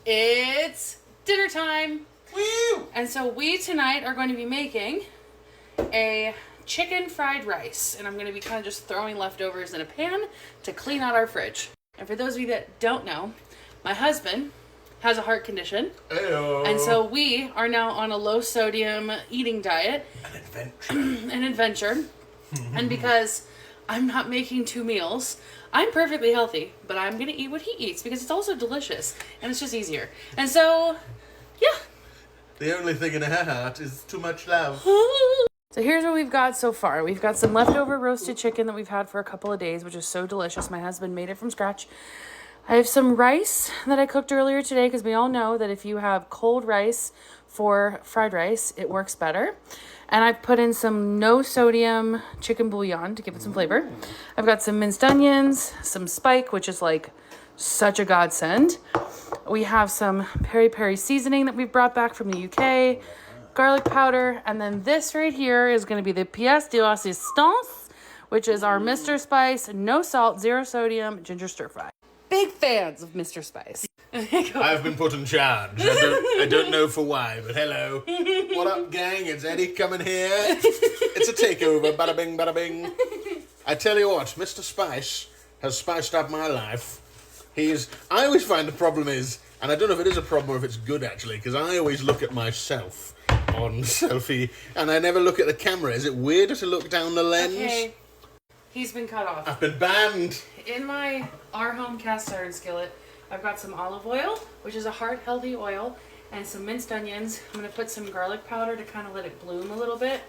It's dinner time. Woo! And so we tonight are going to be making a chicken fried rice. And I'm going to be kind of just throwing leftovers in a pan to clean out our fridge. And for those of you that don't know, my husband has a heart condition. Heyo. And so we are now on a low sodium eating diet. An adventure. An adventure. And because I'm not making 2 meals, I'm perfectly healthy, but I'm going to eat what he eats because it's also delicious and it's just easier. And so, yeah. The only thing in her heart is too much love. So here's what we've got so far. We've got some leftover roasted chicken that we've had for a couple of days, which is so delicious. My husband made it from scratch. I have some rice that I cooked earlier today because we all know that if you have cold rice for fried rice, it works better. And I've put in some no sodium chicken bouillon to give it some flavor. I've got some minced onions, some spike, which is like such a godsend. We have some peri peri seasoning that we've brought back from the UK, garlic powder, and then this right here is going to be the pièce de résistance, which is our Mr. Spice, no salt, 0 sodium, ginger stir fry. Big fans of Mr. Spice. I've been put in charge. I don't know for why, but hello. What up, gang? It's Eddie coming here. It's a takeover. Bada bing, bada bing. I tell you what, Mr. Spice has spiced up my life. I always find the problem is, and I don't know if it is a problem or if it's good actually, because I always look at myself on selfie, and I never look at the camera. Is it weirder to look down the lens? Okay, he's been cut off. I've been banned. In my Our Home cast iron skillet, I've got some olive oil, which is a heart healthy oil, and some minced onions. I'm going to put some garlic powder to kind of let it bloom a little bit.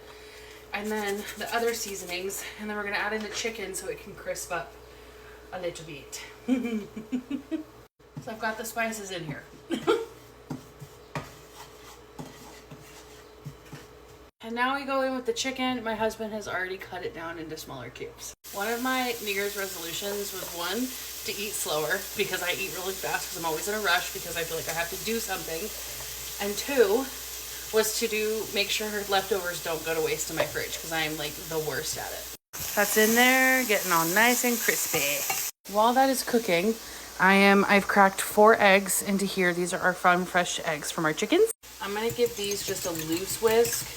And then the other seasonings. And then we're going to add in the chicken so it can crisp up a little bit. So I've got the spices in here. And now we go in with the chicken. My husband has already cut it down into smaller cubes. One of my New Year's resolutions was one, to eat slower because I eat really fast because I'm always in a rush because I feel like I have to do something. And 2 was to make sure her leftovers don't go to waste in my fridge because I am like the worst at it. That's in there, getting all nice and crispy. While that is cooking, I've cracked 4 eggs into here. These are our farm fresh eggs from our chickens. I'm gonna give these just a loose whisk.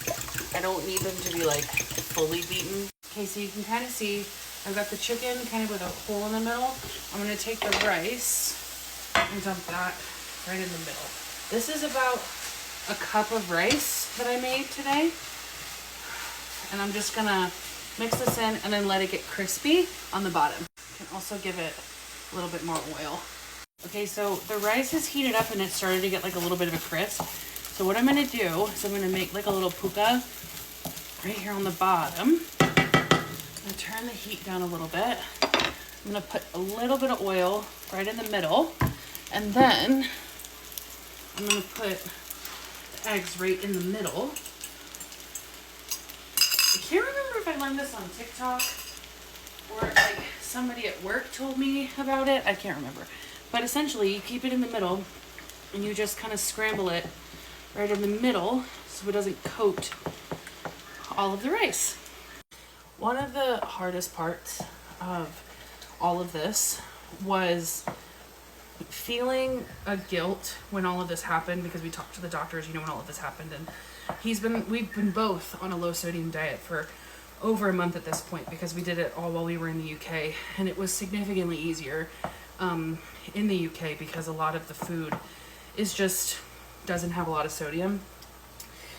I don't need them to be like fully beaten. Okay, so you can kind of see I've got the chicken kind of with a hole in the middle. I'm gonna take the rice and dump that right in the middle. This is about a cup of rice that I made today. And I'm just gonna mix this in and then let it get crispy on the bottom. You can also give it a little bit more oil. Okay, so the rice is heated up and it started to get like a little bit of a crisp. So what I'm gonna do is I'm gonna make like a little puka right here on the bottom. I'm gonna turn the heat down a little bit. I'm gonna put a little bit of oil right in the middle. And then I'm gonna put the eggs right in the middle. I can't remember if I learned this on TikTok or like somebody at work told me about it. I can't remember. But essentially you keep it in the middle and you just kind of scramble it right in the middle so it doesn't coat all of the rice. One of the hardest parts of all of this was feeling a guilt when all of this happened because we talked to the doctors, when all of this happened, and we've been both on a low sodium diet for over a month at this point because we did it all while we were in the UK, and it was significantly easier in the UK because a lot of the food doesn't have a lot of sodium.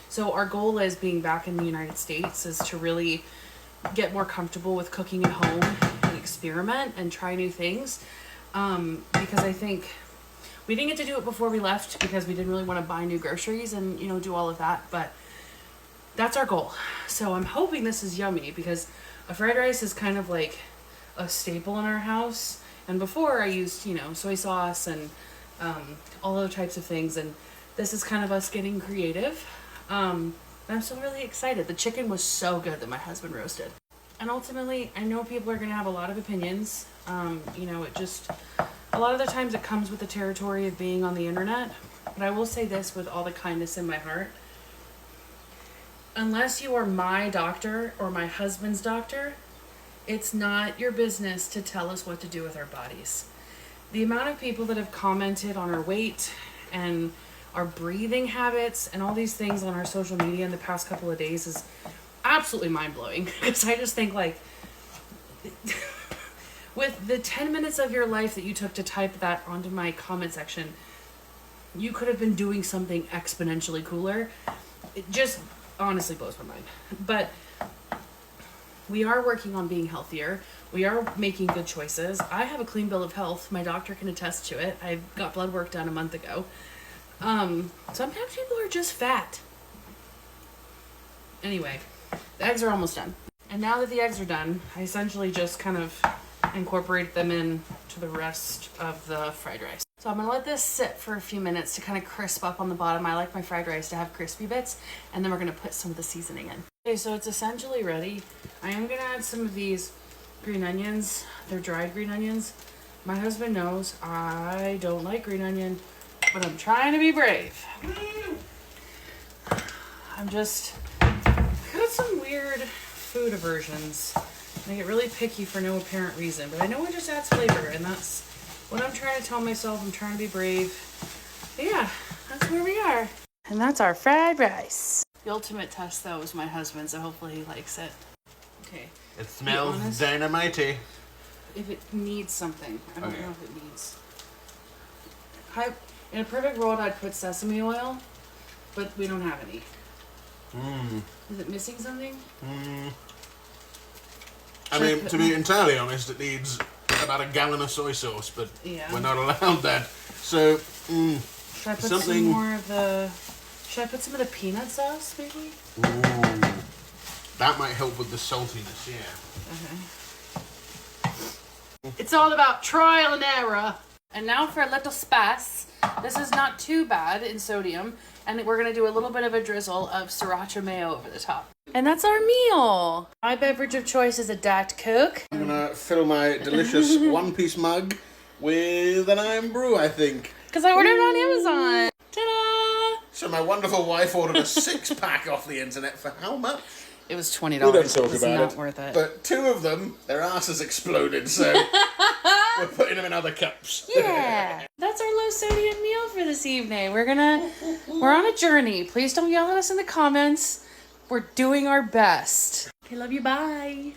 So our goal as being back in the United States is to really get more comfortable with cooking at home and experiment and try new things. Because I think we didn't get to do it before we left because we didn't really want to buy new groceries and, do all of that. But that's our goal. So I'm hoping this is yummy because a fried rice is kind of like a staple in our house. And before I used, soy sauce and all other types of things. And this is kind of us getting creative. And I'm still really excited. The chicken was so good that my husband roasted. And ultimately, I know people are going to have a lot of opinions. A lot of the times it comes with the territory of being on the internet. But I will say this with all the kindness in my heart. Unless you are my doctor or my husband's doctor, it's not your business to tell us what to do with our bodies. The amount of people that have commented on our weight and our breathing habits and all these things on our social media in the past couple of days is absolutely mind-blowing. Because I just think, like, with the 10 minutes of your life that you took to type that onto my comment section, you could have been doing something exponentially cooler. It just honestly blows my mind. But we are working on being healthier. We are making good choices. I have a clean bill of health. My doctor can attest to it. I got blood work done a month ago. Sometimes people are just fat. Anyway, the eggs are almost done. And now that the eggs are done, I essentially just kind of incorporate them in to the rest of the fried rice. So I'm gonna let this sit for a few minutes to kind of crisp up on the bottom. I like my fried rice to have crispy bits, and then we're gonna put some of the seasoning in. Okay, so it's essentially ready. I am gonna add some of these green onions. They're dried green onions. My husband knows I don't like green onion, but I'm trying to be brave. I'm just, I got some weird food aversions. I get really picky for no apparent reason, but I know it just adds flavor, and that's what I'm trying to tell myself. I'm trying to be brave. But yeah, that's where we are. And that's our fried rice. The ultimate test, though, is my husband, so hopefully he likes it. Okay. It smells honest, dynamite-y. If it needs something, I don't Okay. know if it needs. In a perfect world, I'd put sesame oil, but we don't have any. Is it missing something? I mean, to be entirely honest, it needs about a gallon of soy sauce, but Yeah. we're not allowed that. So, Should I put some something- more of the... Should I put some of the peanut sauce, maybe? that might help with the saltiness, yeah. Okay. It's all about trial and error. And now for a little spice. This is not too bad in sodium. And we're going to do a little bit of a drizzle of sriracha mayo over the top. And that's our meal. My beverage of choice is a Diet Coke. I'm gonna fill my delicious one-piece mug with an Iron Brew, I think. Because I ordered it on Amazon. Ta-da! So my wonderful wife ordered a 6-pack off the internet for how much? It was $20. We don't talk It was about not it. worth it. But 2 of them, their asses exploded, so we're putting them in other cups. Yeah, that's our low sodium meal for this evening. We're on a journey. Please don't yell at us in the comments. We're doing our best. Okay, love you. Bye.